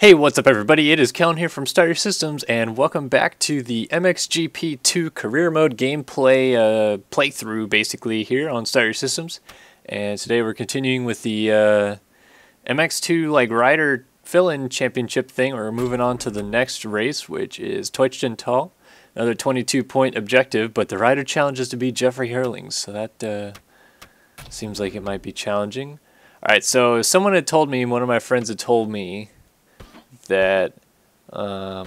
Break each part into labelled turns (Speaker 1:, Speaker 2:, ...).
Speaker 1: Hey, what's up everybody? It is Kellen here from Start Your Systems, and welcome back to the MXGP2 career mode gameplay playthrough basically here on Start Your Systems. And today we're continuing with the MX2 like rider fill-in championship thing. We're moving on to the next race, which is Untitled. Another 22-point objective, but the rider challenge is to beat Jeffrey Herlings, so that seems like it might be challenging. Alright, so someone had told me, one of my friends had told me that I'll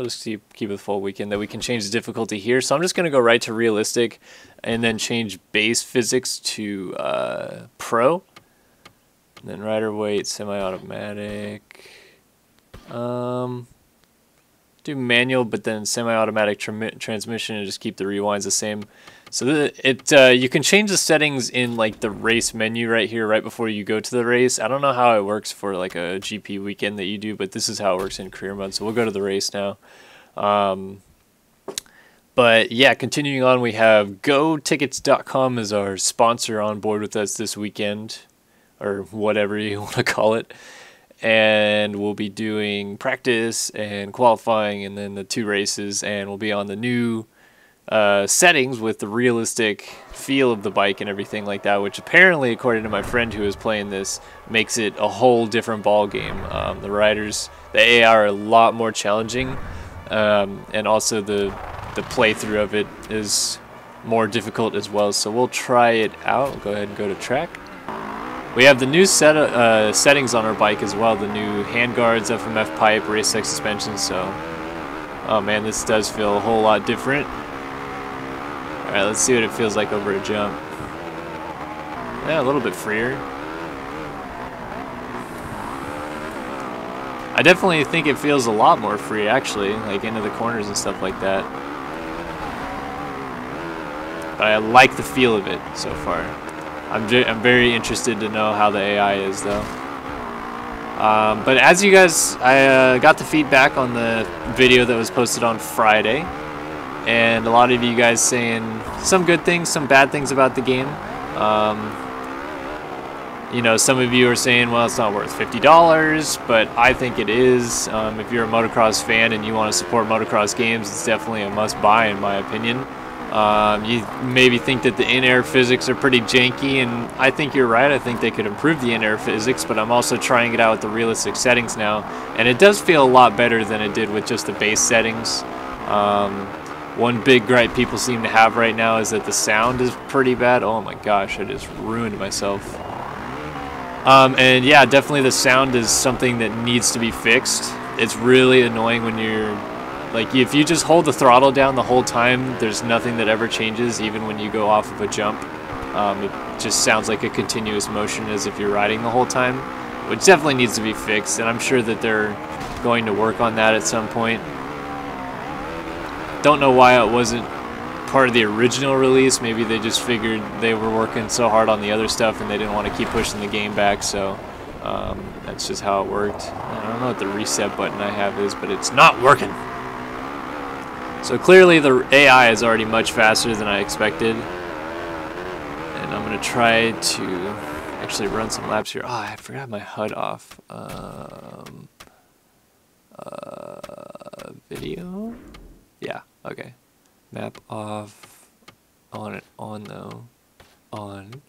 Speaker 1: just keep it full weekend, that we can change the difficulty here. So I'm just going to go right to realistic and then change base physics to pro. And then rider weight, semi-automatic. Do manual, but then semi-automatic transmission and just keep the rewinds the same. So you can change the settings in like the race menu right here, right before you go to the race. I don't know how it works for like a GP weekend that you do, but this is how it works in career mode. So we'll go to the race now. But yeah, continuing on, we have GoTickets.com as our sponsor on board with us this weekend, or whatever you want to call it. And we'll be doing practice and qualifying and then the 2 races, and we'll be on the new settings with the realistic feel of the bike and everything like that, which apparently, according to my friend who is playing this, makes it a whole different ball game. The riders, the AI are a lot more challenging, and also the playthrough of it is more difficult as well. So we'll try it out. We'll go ahead and go to track. We have the new settings on our bike as well, the new handguards, FMF pipe, race tech suspension, so oh man, this does feel a whole lot different. Alright, let's see what it feels like over a jump. Yeah, a little bit freer. I definitely think it feels a lot more free actually, like into the corners and stuff like that. But I like the feel of it so far. I'm very interested to know how the AI is though. But as you guys, I got the feedback on the video that was posted on Friday, and a lot of you guys saying some good things, some bad things about the game. You know, some of you are saying, well, it's not worth $50, but I think it is. If you're a motocross fan and you want to support motocross games, it's definitely a must-buy in my opinion. You maybe think that the in-air physics are pretty janky, and I think you're right. I think they could improve the in-air physics, but I'm also trying it out with the realistic settings now, and it does feel a lot better than it did with just the base settings. One big gripe people seem to have right now is that the sound is pretty bad. Oh my gosh, I just ruined myself. And yeah, definitely the sound is something that needs to be fixed. It's really annoying when you're like, if you just hold the throttle down the whole time, there's nothing that ever changes, even when you go off of a jump. It just sounds like a continuous motion as if you're riding the whole time, which definitely needs to be fixed, and I'm sure that they're going to work on that at some point. Don't know why it wasn't part of the original release. Maybe they just figured they were working so hard on the other stuff and they didn't want to keep pushing the game back, so that's just how it worked. I don't know what the reset button I have is, but it's not working. So clearly the AI is already much faster than I expected, and I'm going to try to actually run some laps here. Oh, I forgot my HUD off. Video? Yeah, okay. Map off, on though, on.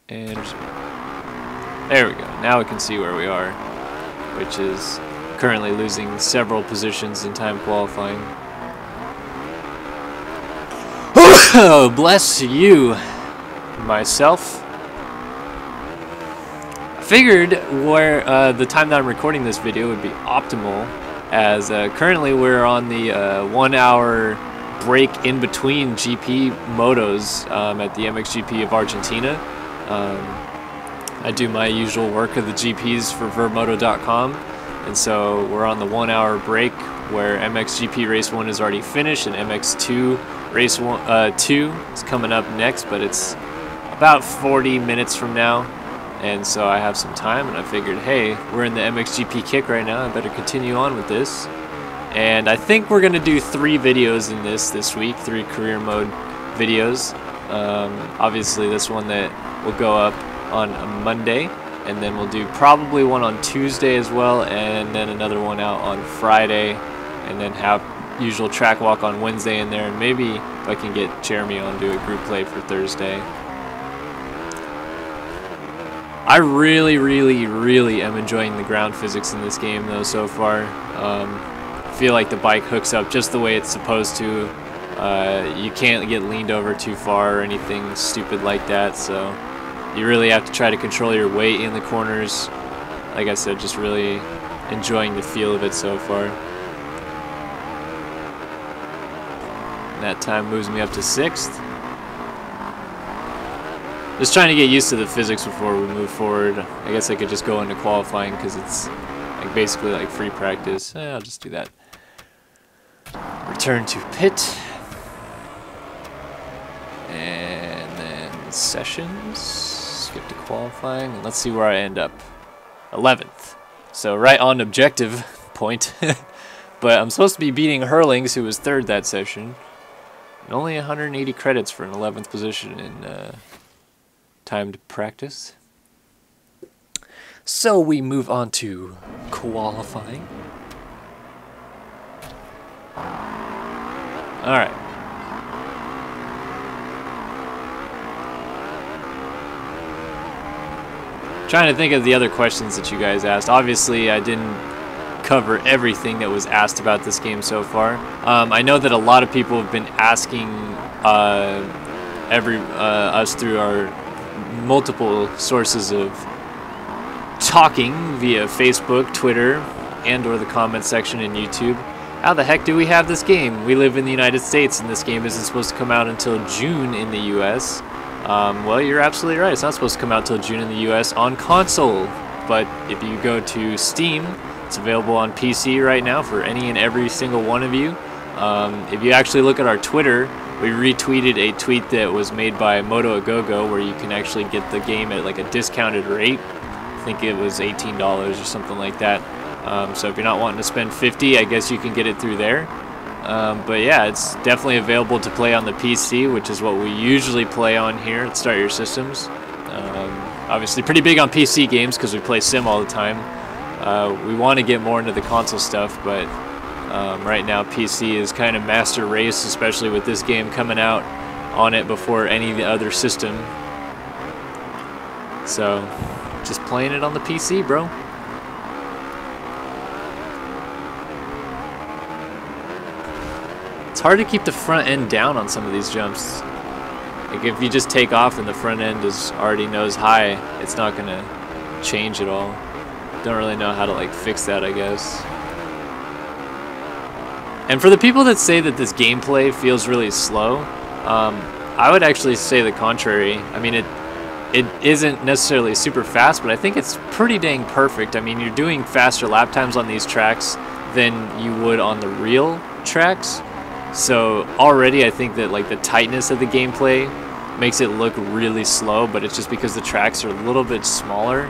Speaker 1: And there we go. Now we can see where we are, which is currently losing several positions in time qualifying. Oh, bless you, myself. I figured where the time that I'm recording this video would be optimal, as currently we're on the 1 hour break in between GP motos at the MXGP of Argentina. I do my usual work of the GPs for verbmoto.com, and so we're on the 1 hour break where MXGP Race 1 is already finished and MX2 Race 2 is coming up next, but it's about 40 minutes from now, and so I have some time, and I figured, hey, we're in the MXGP kick right now, I better continue on with this. And I think we're going to do 3 videos in this week, 3 career mode videos. Obviously this one that will go up on a Monday, and then we'll do probably one on Tuesday as well, and then another one out on Friday, and then have usual track walk on Wednesday in there, and maybe if I can get Jeremy on, do a group play for Thursday. I really am enjoying the ground physics in this game though so far. I feel like the bike hooks up just the way it's supposed to. You can't get leaned over too far or anything stupid like that, so you really have to try to control your weight in the corners. Like I said, just really enjoying the feel of it so far. And that time moves me up to 6th. Just trying to get used to the physics before we move forward. I guess I could just go into qualifying because it's like basically like free practice. I'll just do that. Return to pit. And then sessions. Skip to qualifying. And let's see where I end up. 11th. So right on objective point. But I'm supposed to be beating Hurlings, who was 3rd that session. And only 180 credits for an 11th position in timed practice. So we move on to qualifying. Alright. Trying to think of the other questions that you guys asked. Obviously, I didn't cover everything that was asked about this game so far. I know that a lot of people have been asking us through our multiple sources of talking via Facebook, Twitter, and or the comment section in YouTube. How the heck do we have this game? We live in the United States and this game isn't supposed to come out until June in the US. Well, you're absolutely right. It's not supposed to come out until June in the US on console. But if you go to Steam, it's available on PC right now for any and every single one of you. If you actually look at our Twitter, we retweeted a tweet that was made by Moto Agogo where you can actually get the game at like a discounted rate. I think it was $18 or something like that. So if you're not wanting to spend $50, I guess you can get it through there. But yeah, it's definitely available to play on the PC, which is what we usually play on here at Start Your Systems. Obviously pretty big on PC games because we play sim all the time. We want to get more into the console stuff, but right now PC is kind of master race, especially with this game coming out on it before any other system. So just playing it on the PC, bro. It's hard to keep the front end down on some of these jumps. Like if you just take off and the front end is already nose high, it's not gonna change at all. Don't really know how to like fix that, I guess. And for the people that say that this gameplay feels really slow, I would actually say the contrary. I mean, it isn't necessarily super fast, but I think it's pretty dang perfect. I mean, you're doing faster lap times on these tracks than you would on the real tracks. So already I think that like the tightness of the gameplay makes it look really slow, but it's just because the tracks are a little bit smaller.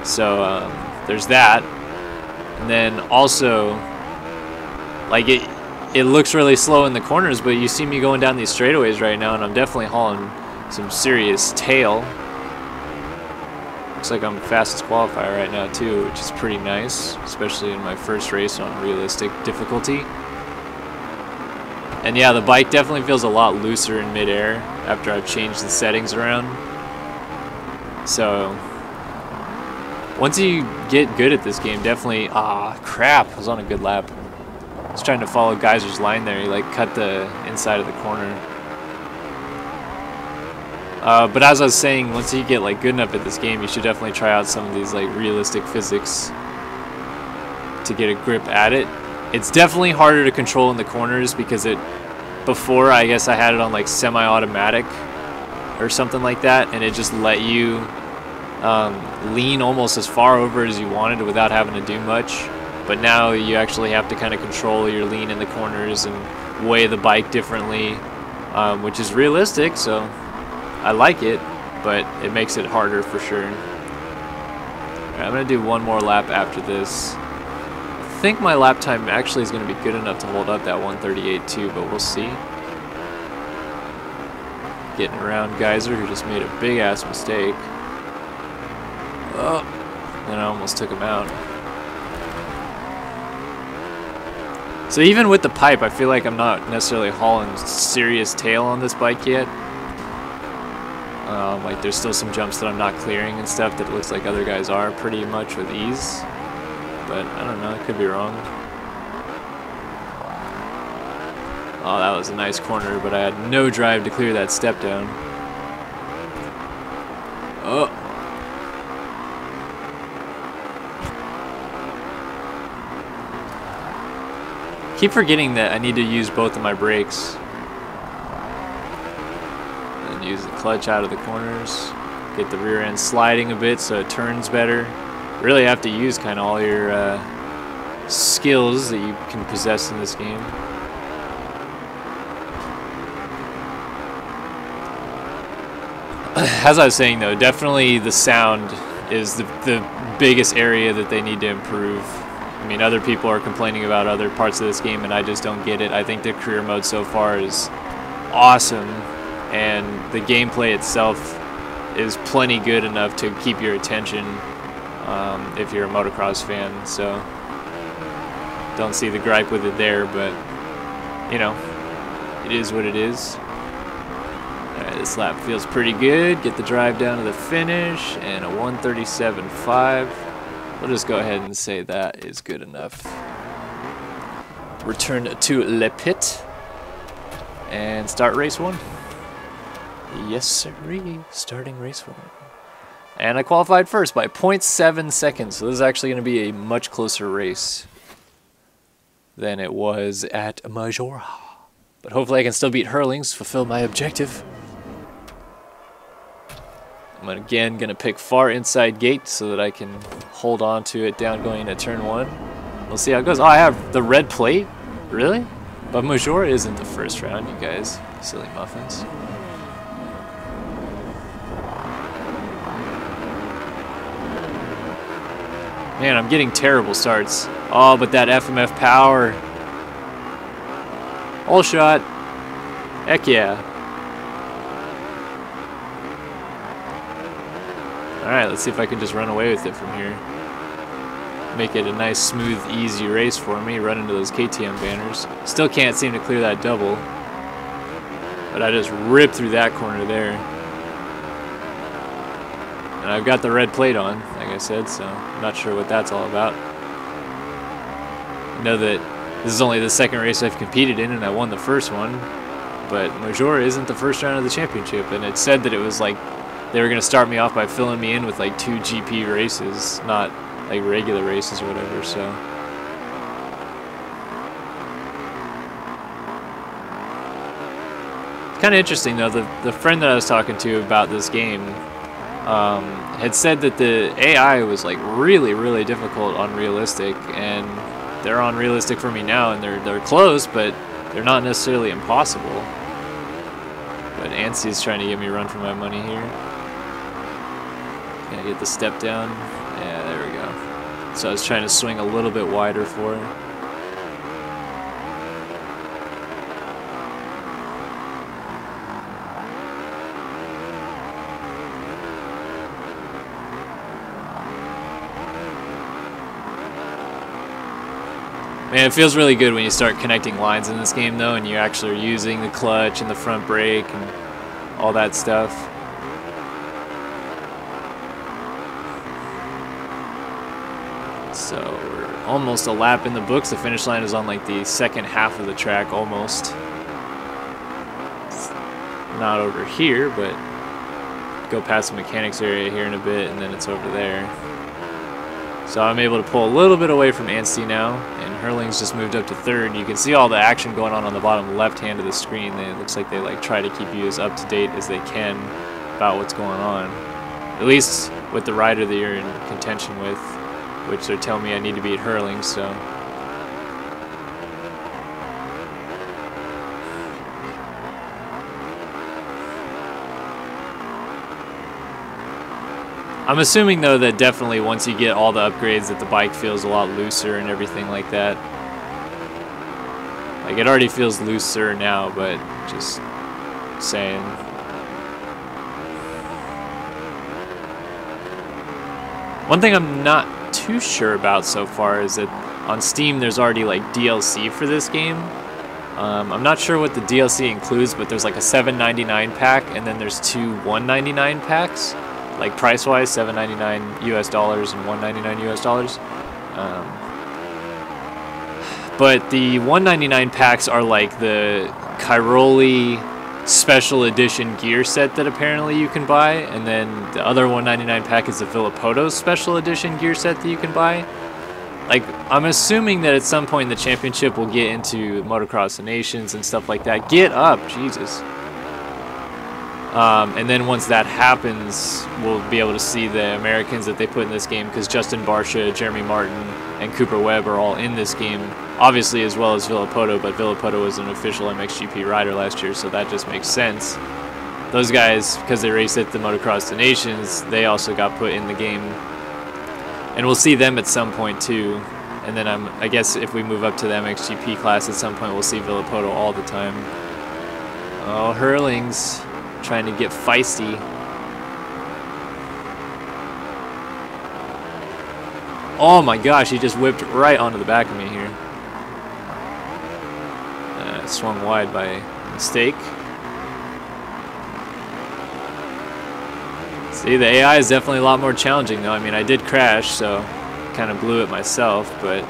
Speaker 1: So there's that. And then also, like it looks really slow in the corners, but you see me going down these straightaways right now, and I'm definitely hauling some serious tail. Looks like I'm fastest qualifier right now too, which is pretty nice, especially in my first race on realistic difficulty. And yeah, the bike definitely feels a lot looser in midair after I've changed the settings around. So once you get good at this game, definitely... Ah, crap, I was on a good lap. I was trying to follow Geyser's line there. He like cut the inside of the corner. But as I was saying, once you get like good enough at this game, you should definitely try out some of these like realistic physics to get a grip at it. It's definitely harder to control in the corners because before I guess I had it on like semi-automatic or something like that, and it just let you lean almost as far over as you wanted without having to do much. But now you actually have to kind of control your lean in the corners and weigh the bike differently, which is realistic, so I like it, but it makes it harder for sure. Alright, I'm going to do one more lap after this. I think my lap time actually is going to be good enough to hold up that 138 too, but we'll see. Getting around Geyser, who just made a big ass mistake. Oh, and I almost took him out. So even with the pipe, I feel like I'm not necessarily hauling serious tail on this bike yet. Like there's still some jumps that I'm not clearing and stuff that it looks like other guys are pretty much with ease. But I don't know, I could be wrong. Oh, that was a nice corner, but I had no drive to clear that step down. Oh. Keep forgetting that I need to use both of my brakes. And use the clutch out of the corners. Get the rear end sliding a bit so it turns better. Really have to use kind of all your skills that you can possess in this game. As I was saying though, definitely the sound is the biggest area that they need to improve. I mean, other people are complaining about other parts of this game and I just don't get it. I think the career mode so far is awesome and the gameplay itself is plenty good enough to keep your attention if you're a motocross fan. So don't see the gripe with it there, but you know, it is what it is. Alright, this lap feels pretty good. Get the drive down to the finish and a 137.5. We'll just go ahead and say that is good enough. Return to Le Pit and start race 1. Yes, sirree. Starting race 1. And I qualified first by 0.7 seconds, so this is actually going to be a much closer race than it was at Majora. But hopefully I can still beat Hurlings, fulfill my objective. I'm again going to pick far inside gate so that I can hold on to it down going into turn 1. We'll see how it goes. Oh, I have the red plate? Really? But Majora isn't the first round, you guys. Silly muffins. Man, I'm getting terrible starts. Oh, but that FMF power. All shot. Heck yeah. Alright, let's see if I can just run away with it from here. Make it a nice, smooth, easy race for me. Run into those KTM banners. Still can't seem to clear that double. But I just ripped through that corner there. And I've got the red plate on, like I said, so I'm not sure what that's all about. I know that this is only the second race I've competed in, and I won the first one. But Majora isn't the first round of the championship, and it said that it was like they were going to start me off by filling me in with like 2 GP races, not like regular races or whatever, so. It's kind of interesting though, the friend that I was talking to about this game had said that the AI was like really difficult on realistic, and they're on realistic for me now, and they're close, but they're not necessarily impossible. But Anstey's trying to get me run for my money here. Can I get the step down? Yeah, there we go. So I was trying to swing a little bit wider for her. Man, it feels really good when you start connecting lines in this game though, and you actually are using the clutch and the front brake and all that stuff. So we're almost a lap in the books. The finish line is on like the second half of the track almost. It's not over here, but go past the mechanics area here in a bit and then it's over there. So I'm able to pull a little bit away from Anstey now, and Hurling's just moved up to third. You can see all the action going on the bottom left hand of the screen. It looks like they like try to keep you as up to date as they can about what's going on. At least with the rider that you're in contention with, which they're telling me I need to beat Hurling, so. I'm assuming though that definitely once you get all the upgrades that the bike feels a lot looser and everything like that. Like it already feels looser now, but just saying. One thing I'm not too sure about so far is that on Steam there's already like DLC for this game. I'm not sure what the DLC includes, but there's like a $7.99 pack, and then there's two $1.99 packs, like price-wise, $7.99 US dollars and $1.99 US dollars. But the $1.99 packs are like the Cairoli special edition gear set that apparently you can buy, and then the other $1.99 pack is the Villopoto special edition gear set that you can buy. Like, I'm assuming that at some point in the championship we'll get into Motocross of Nations and stuff like that. Get up, Jesus. And then once that happens, we'll be able to see the Americans that they put in this game, because Justin Barcia, Jeremy Martin, and Cooper Webb are all in this game, obviously, as well as Villopoto, but Villopoto was an official MXGP rider last year, so that just makes sense. Those guys, because they raced at the Motocross of Nations, they also got put in the game. And we'll see them at some point too. And then I guess if we move up to the MXGP class at some point, we'll see Villopoto all the time. Oh, Hurling's trying to get feisty. Oh my gosh, he just whipped right onto the back of me here. Swung wide by mistake. See, the AI is definitely a lot more challenging though. I mean, I did crash, so kind of blew it myself, but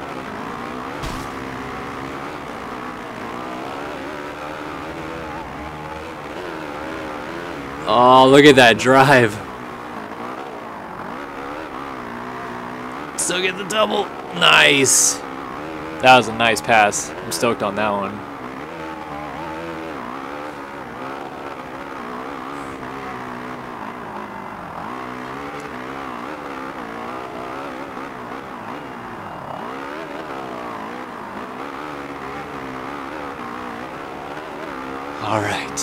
Speaker 1: oh, look at that drive. Still get the double. Nice. That was a nice pass. I'm stoked on that one. All right.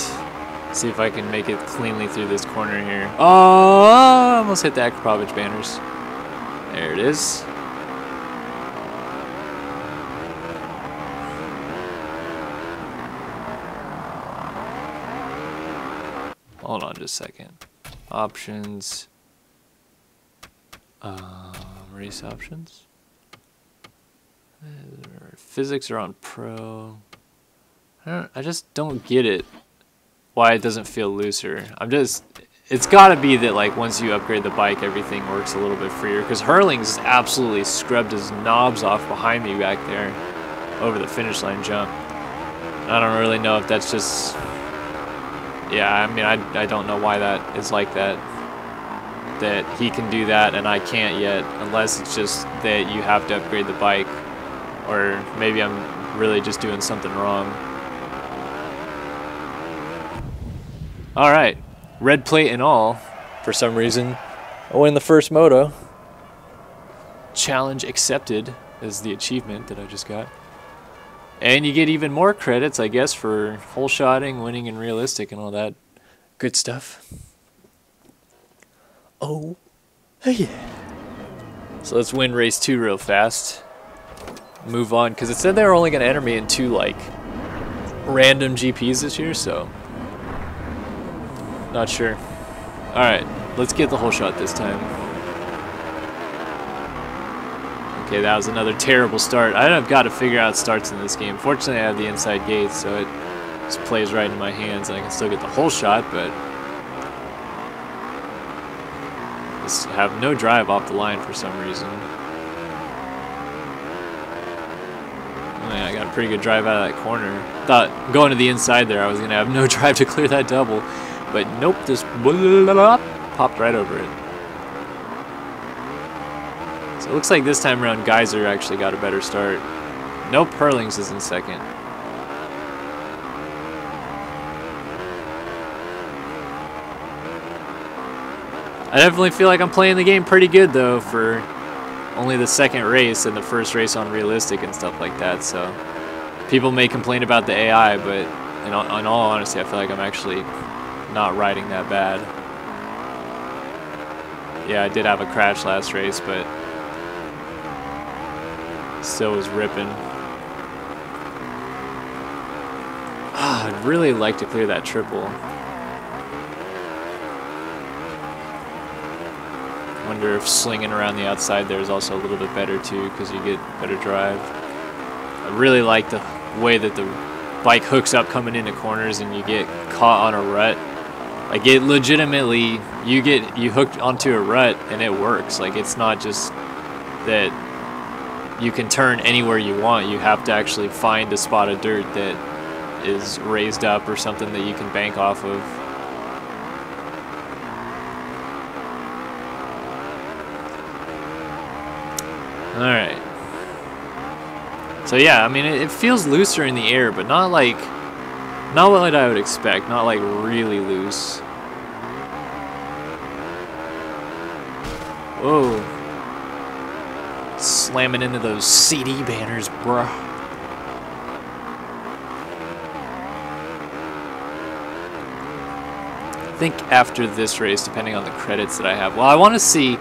Speaker 1: See if I can make it cleanly through this corner here. Oh, almost hit the Akrapovic banners. There it is. Hold on just a second. Options. Race options. Physics are on pro. I just don't get it. Why it doesn't feel looser. It's gotta be that like once you upgrade the bike, everything works a little bit freer. Because Hurling's absolutely scrubbed his knobs off behind me back there over the finish line jump. I don't really know if that's just, yeah, I mean, I don't know why that is like that. That he can do that and I can't yet, unless it's just that you have to upgrade the bike, or maybe I'm really just doing something wrong. All right, red plate and all, for some reason, I win the first moto. Challenge accepted is the achievement that I just got. And you get even more credits, I guess, for hole shotting, winning in realistic, and all that good stuff. Oh, yeah. So let's win race 2 real fast. Move on, because it said they were only going to enter me in 2, like, random GPs this year, so not sure. Alright, let's get the hole shot this time. Okay, that was another terrible start. I've got to figure out starts in this game. Fortunately, I have the inside gate, so it just plays right in my hands, and I can still get the hole shot, but just have no drive off the line for some reason. I got a pretty good drive out of that corner. Thought going to the inside there I was going to have no drive to clear that double. But nope, just popped right over it. So it looks like this time around Geyser actually got a better start. Nope, Hurlings is in second. I definitely feel like I'm playing the game pretty good though for only the second race and the first race on realistic and stuff like that. So people may complain about the AI, but in all honesty, I feel like I'm actually not riding that bad. Yeah, I did have a crash last race, but still was ripping. I'd really like to clear that triple. wonder if slinging around the outside there is also a little bit better too, because you get better drive. I really like the way that the bike hooks up coming into corners and you get caught on a rut. Like, it legitimately, you hooked onto a rut and it works. Like, it's not just that you can turn anywhere you want. You have to actually find a spot of dirt that is raised up or something that you can bank off of. Alright. So yeah, I mean, it feels looser in the air, but not what I would expect. Not like really loose. Whoa. Slamming into those CD banners, bruh. I think after this race, depending on the credits that I have, well, I want to see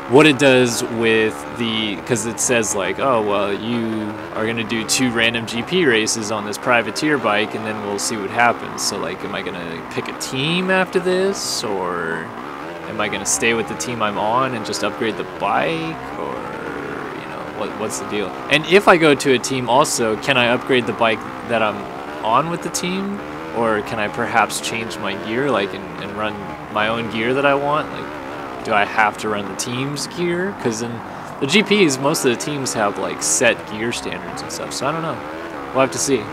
Speaker 1: what it does with the, because it says like, oh, well, you are going to do 2 random GP races on this privateer bike, and then we'll see what happens. So, like, am I going to pick a team after this, or am I going to stay with the team I'm on and just upgrade the bike, or, you know, what's the deal? And if I go to a team also, can I upgrade the bike that I'm on with the team, or can I perhaps change my gear, like, and run my own gear that I want? Like, do I have to run the team's gear? Because in the GPs, most of the teams have like set gear standards and stuff, so I don't know. We'll have to see.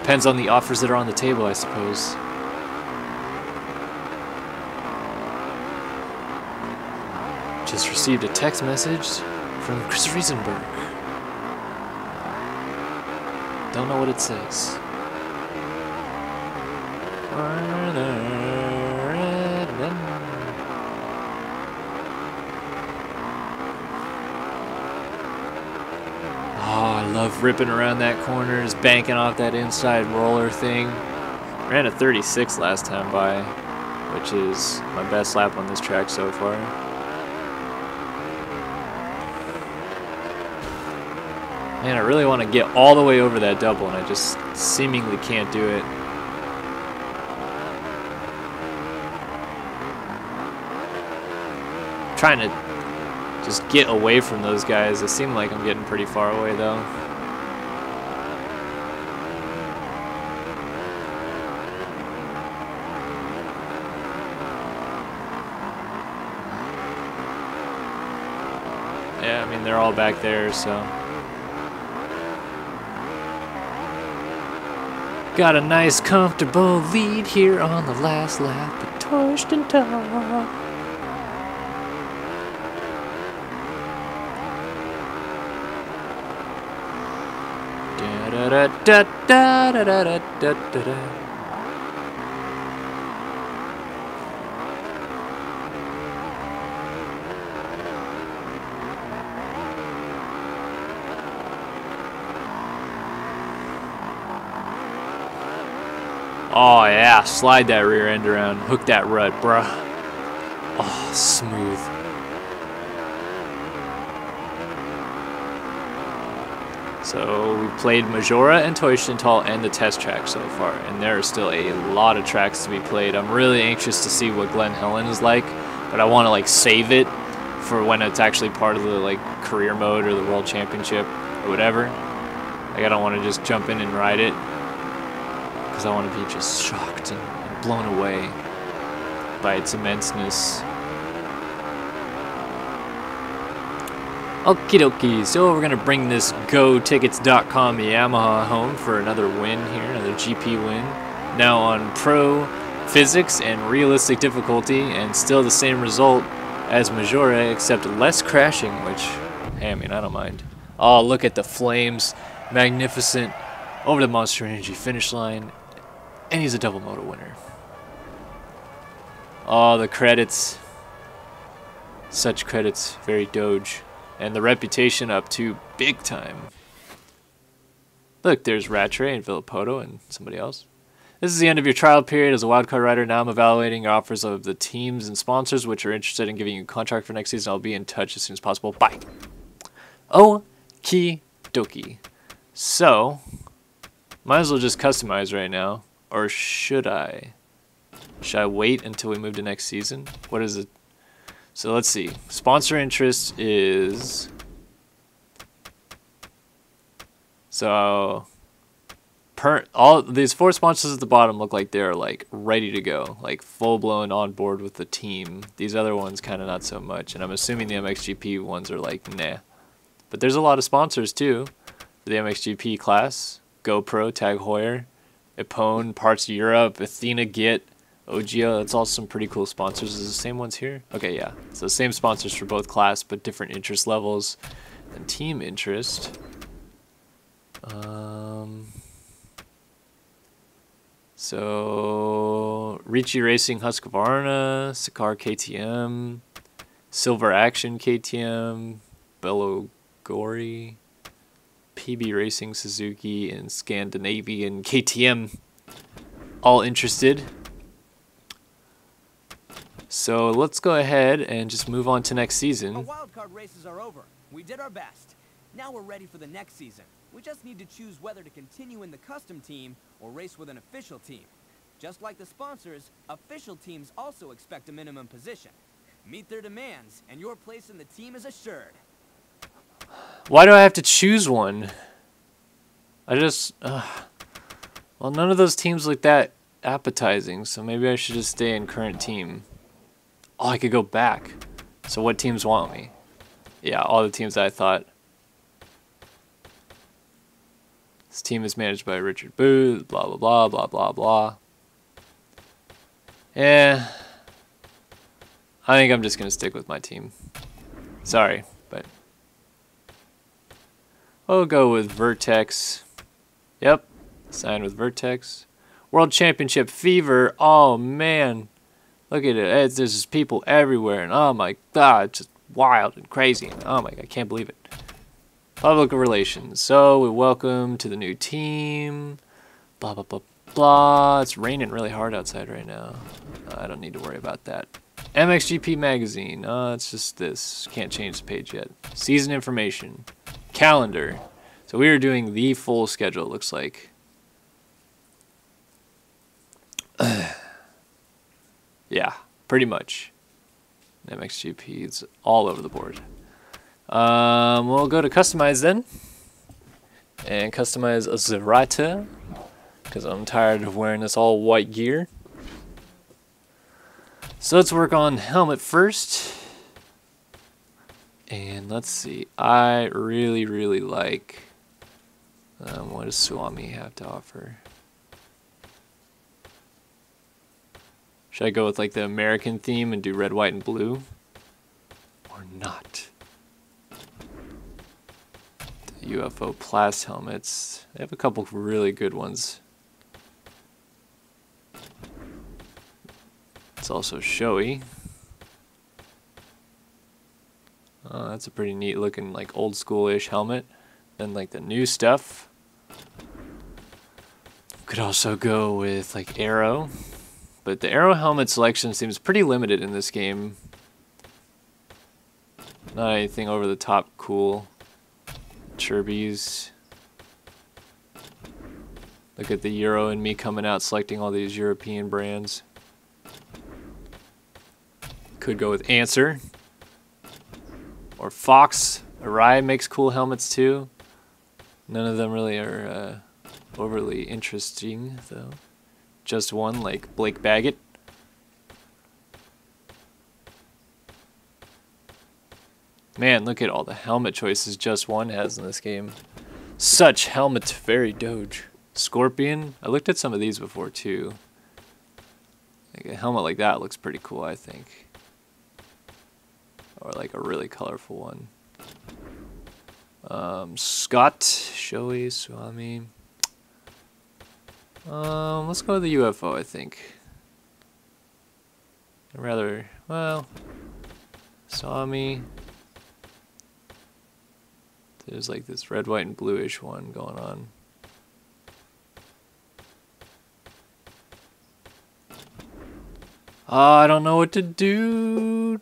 Speaker 1: Depends on the offers that are on the table, I suppose. Just received a text message from Chris Riesenberg. Don't know what it says. I love ripping around that corners, banking off that inside roller thing. Ran a 36 last time by, which is my best lap on this track so far. Man, I really want to get all the way over that double, and I just seemingly can't do it. Trying to just get away from those guys. It seems like I'm getting pretty far away though. Yeah, I mean, they're all back there, so. Got a nice comfortable lead here on the last lap of Torsten Talk. Da, da, da, da, da, da, da, da. Oh yeah, slide that rear end around, hook that rut, bruh. Oh, smooth. So we played Majora and Toystental and the test track so far, and there are still a lot of tracks to be played. I'm really anxious to see what Glen Helen is like, but I want to like save it for when it's actually part of the like career mode or the World Championship or whatever. Like, I don't want to just jump in and ride it, because I want to be just shocked and blown away by its immenseness. Okie dokie, so we're going to bring this GoTickets.com Yamaha home for another win here, another GP win. Now on Pro Physics and Realistic Difficulty, and still the same result as Majora, except less crashing, which, hey, I mean, I don't mind. Oh, look at the flames. Magnificent. Over the Monster Energy finish line. And he's a double moto winner. Oh, the credits. Such credits. Very Doge. And the reputation up to big time. Look, there's Rattray and Villapoto and somebody else. This is the end of your trial period as a wildcard rider. Now I'm evaluating your offers of the teams and sponsors which are interested in giving you a contract for next season. I'll be in touch as soon as possible. Bye. Okie dokie. So, might as well just customize right now. Or should I? Should I wait until we move to next season? What is it? So let's see. Sponsor interest is... So... all these 4 sponsors at the bottom look like they're like ready to go, like full-blown on board with the team. These other ones kind of not so much, and I'm assuming the MXGP ones are like nah. But there's a lot of sponsors too for the MXGP class. GoPro, Tag Heuer, Epone, Parts Europe, Athena Git, OGO. That's all some pretty cool sponsors. Is it the same ones here? Okay, yeah. So same sponsors for both class, but different interest levels and team interest. So Ricci Racing Husqvarna, Sakar KTM, Silver Action KTM, Belogori, PB Racing Suzuki, and Scandinavian KTM. All interested. So let's go ahead and just move on to next season.
Speaker 2: Our wildcard races are over. We did our best. Now we're ready for the next season. We just need to choose whether to continue in the custom team or race with an official team. Just like the sponsors, official teams also expect a minimum position. Meet their demands, and your place in the team is assured.
Speaker 1: Why do I have to choose one? I just... well, none of those teams look that appetizing, so maybe I should just stay in current team. Oh, I could go back. So what teams want me? Yeah, all the teams that I thought. This team is managed by Richard Booth, blah, blah, blah, blah, blah, blah. Yeah. I think I'm just going to stick with my team. Sorry, but... we'll go with Vertex. Yep, sign with Vertex. World Championship Fever. Oh, man. Look at it. There's just people everywhere. And oh, my God. It's just wild and crazy. And oh, my God. I can't believe it. Public relations. So we welcome to the new team. Blah, blah, blah, blah. It's raining really hard outside right now. I don't need to worry about that. MXGP magazine. It's just this. Can't change the page yet. Season information. Calendar. So we are doing the full schedule, it looks like. Yeah, pretty much. MXGP, it's all over the board. We'll go to customize then. And customize a Zerata. Because I'm tired of wearing this all white gear. So let's work on helmet first. And let's see. I really, really like... what does SHOEI have to offer? Should I go with like the American theme and do red, white, and blue? Or not? The UFO Plast helmets. They have a couple really good ones. It's also SHOEI. That's a pretty neat looking like old school-ish helmet. Then like the new stuff. Could also go with like Aero. But the Aero helmet selection seems pretty limited in this game. Not anything over the top cool. Chirbies. Look at the Euro and me coming out selecting all these European brands. Could go with Answer. Or Fox. Arai makes cool helmets too. None of them really are overly interesting though. Just one like Blake Baggett. Man, look at all the helmet choices Just One has in this game. Such helmets, very Doge. Scorpion. I looked at some of these before too. Like a helmet like that looks pretty cool, I think. Or like a really colorful one. Scott, SHOEI, SHOEI. Let's go with the UFO, I think. Or rather, well, SHOEI. There's like this red, white, and bluish one going on. I don't know what to do. I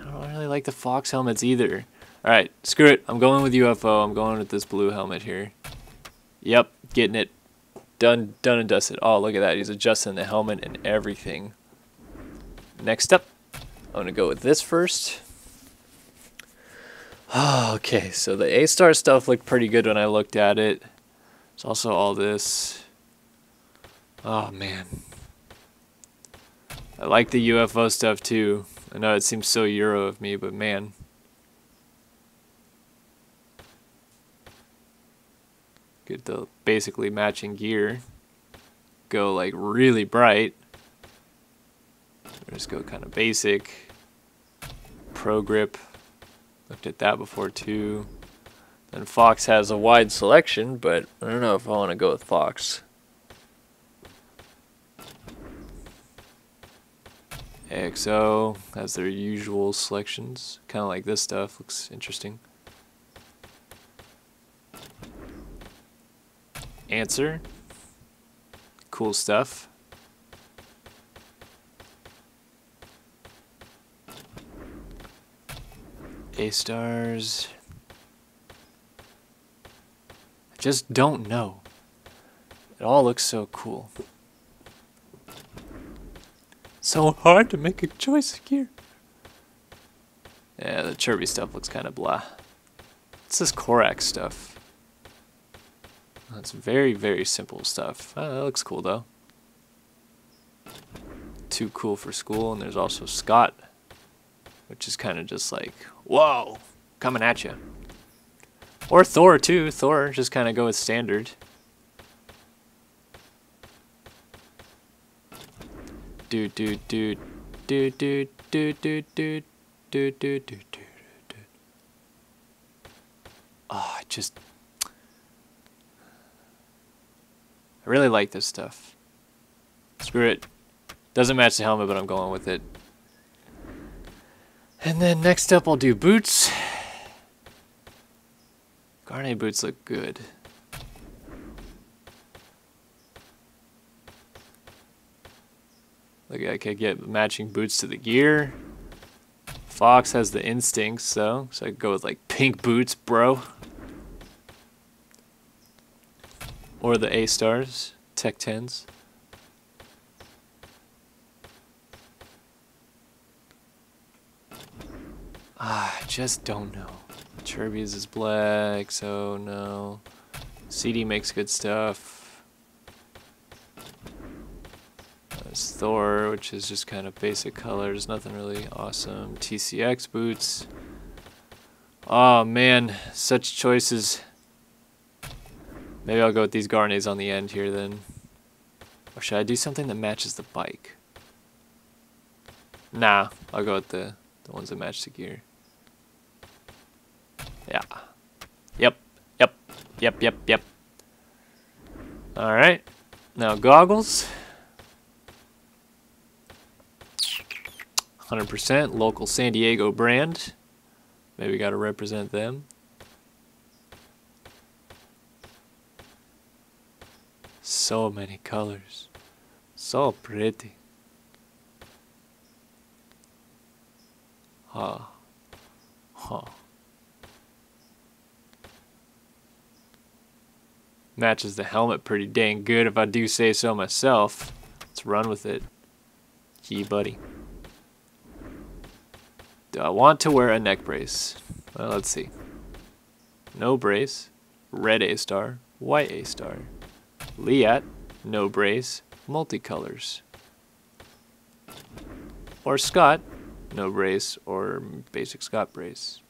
Speaker 1: don't really like the Fox helmets either. Alright, screw it. I'm going with UFO. I'm going with this blue helmet here. Yep, getting it. Done and dusted. Oh, look at that. He's adjusting the helmet and everything. Next up, I'm going to go with this first. Okay, so the A-Star stuff looked pretty good when I looked at it. There's also all this. Oh, man. I like the UFO stuff, too. I know it seems so Euro of me, but man. Get the basically matching gear. Go like really bright. Just go kind of basic. Pro grip. Looked at that before too. Then Fox has a wide selection, but I don't know if I want to go with Fox. AXO has their usual selections. Kind of like this stuff. Looks interesting. Answer. Cool stuff. A-Stars. I just don't know. It all looks so cool. So hard to make a choice here. Yeah, the chirpy stuff looks kind of blah. It's this Korak stuff. That's very, very simple stuff. That looks cool though. Too cool for school. And there's also Scott, which is kind of just like, whoa, coming at you. Or Thor too. Thor, just kind of go with standard. Do do do do do do do do do do do do. Oh, I really like this stuff. Screw it. Doesn't match the helmet, but I'm going with it. And then next up, I'll do boots. Garnet boots look good. Look, I could get matching boots to the gear. Fox has the instincts, though, so I could go with like pink boots, bro. Or the A-Stars, Tech 10s. I just don't know. Chirby's is black, so no. CD makes good stuff. There's Thor, which is just kind of basic colors, nothing really awesome. TCX boots. Oh man, such choices. Maybe I'll go with these Garnets on the end here then. Or should I do something that matches the bike? Nah, I'll go with the ones that match the gear. Yeah. Yep. Alright. Now goggles. 100% local San Diego brand. Maybe gotta represent them. So many colors. So pretty. Huh. Matches the helmet pretty dang good if I do say so myself. Let's run with it. Key buddy. Do I want to wear a neck brace? Well, let's see. No brace. Red A-Star. White A-Star. Liat. No brace. Multicolors. Or Scott. No brace. Or basic Scott brace.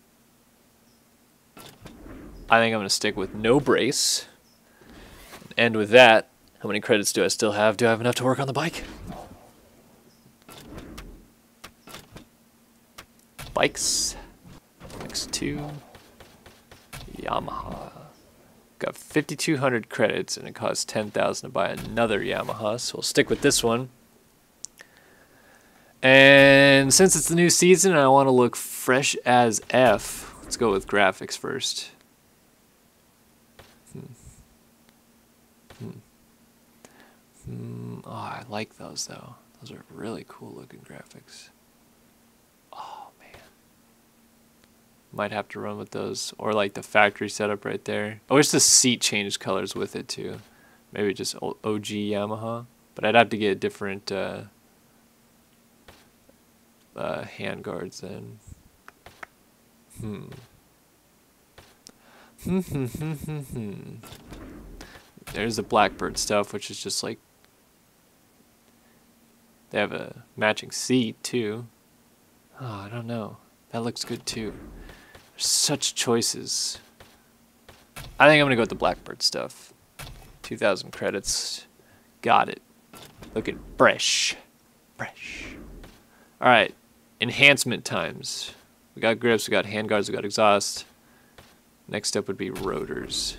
Speaker 1: I think I'm going to stick with no brace. And with that, how many credits do I still have? Do I have enough to work on the bike? Bikes. X2. Yamaha. Got 5,200 credits and it costs 10,000 to buy another Yamaha, so we'll stick with this one. And since it's the new season and I want to look fresh as F, let's go with graphics first. Oh, I like those though. Those are really cool looking graphics. Oh man. Might have to run with those. Or like the factory setup right there. I wish the seat changed colors with it too. maybe just OG Yamaha. But I'd have to get different hand guards then. There's the Blackbird stuff, which is just like, they have a matching seat too. Oh, I don't know. That looks good too. There's such choices. I think I'm gonna go with the Blackbird stuff. 2,000 credits. Got it. Looking fresh. Fresh. Alright. Enhancement times. We got grips, we got handguards, we got exhaust. Next up would be rotors.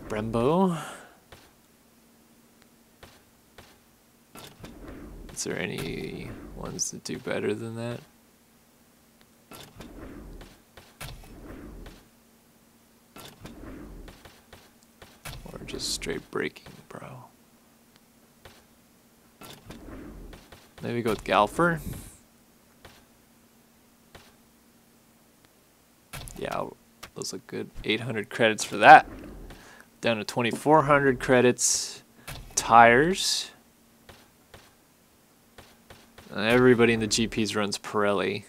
Speaker 1: Brembo. Is there any ones that do better than that? Or just straight braking, bro? Maybe go with GALFER. Yeah, those look good. 800 credits for that. Down to 2,400 credits. Tires. Everybody in the GPs runs Pirelli.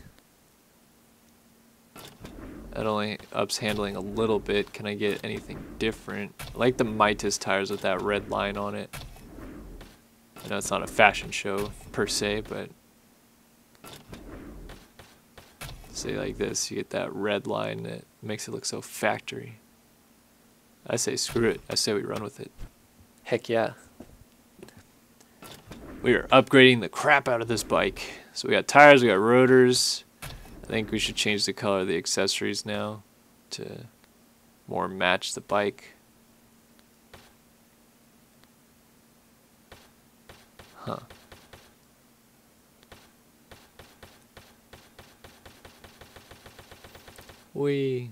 Speaker 1: That only ups handling a little bit. Can I get anything different? I like the Mitas tires with that red line on it. I know it's not a fashion show per se, but say like this, you get that red line that makes it look so factory. I say screw it. I say we run with it. Heck yeah. We are upgrading the crap out of this bike. So we got tires, we got rotors. I think we should change the color of the accessories now to more match the bike. Huh. We.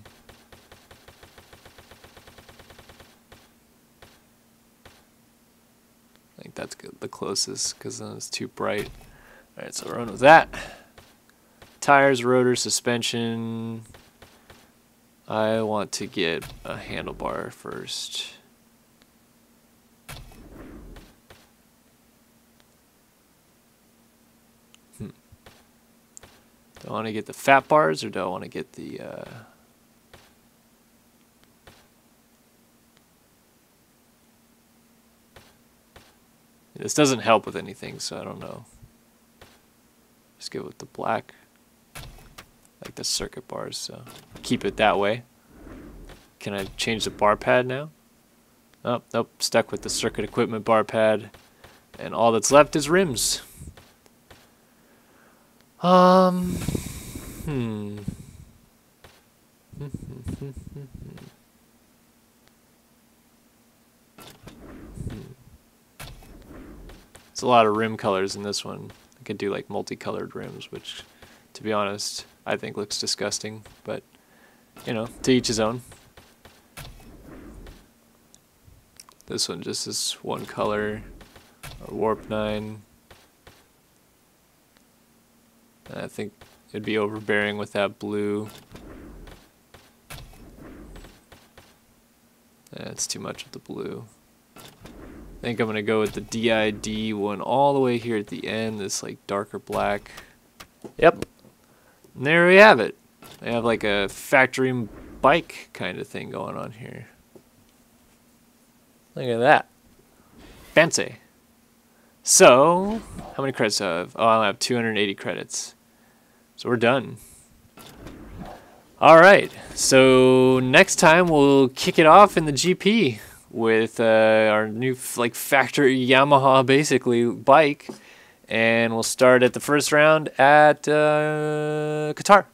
Speaker 1: I think that's good, the closest, because then it's too bright. Alright, so we're on with that. Tires, rotor, suspension. I want to get a handlebar first. Do I want to get the fat bars, or do I want to get the... This doesn't help with anything, so I don't know. Just go with the black. Like the circuit bars, so keep it that way. Can I change the bar pad now? Oh, nope, stuck with the circuit equipment bar pad. And all that's left is rims. It's a lot of rim colors in this one. I could do like multicolored rims, which, to be honest, I think looks disgusting, but, you know, to each his own. This one just is one color, or Warp 9. And I think it'd be overbearing with that blue. It's too much of the blue. I think I'm going to go with the DID one all the way here at the end, this like darker black. Yep. And there we have it. They have like a factory bike kind of thing going on here. Look at that. Fancy. So, how many credits do I have? Oh, I only have 280 credits. So we're done. Alright, so next time we'll kick it off in the GP with our new like factory Yamaha basically bike, and we'll start at the first round at Qatar.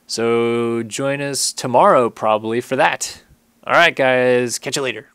Speaker 1: So join us tomorrow probably for that. Alright guys, catch you later.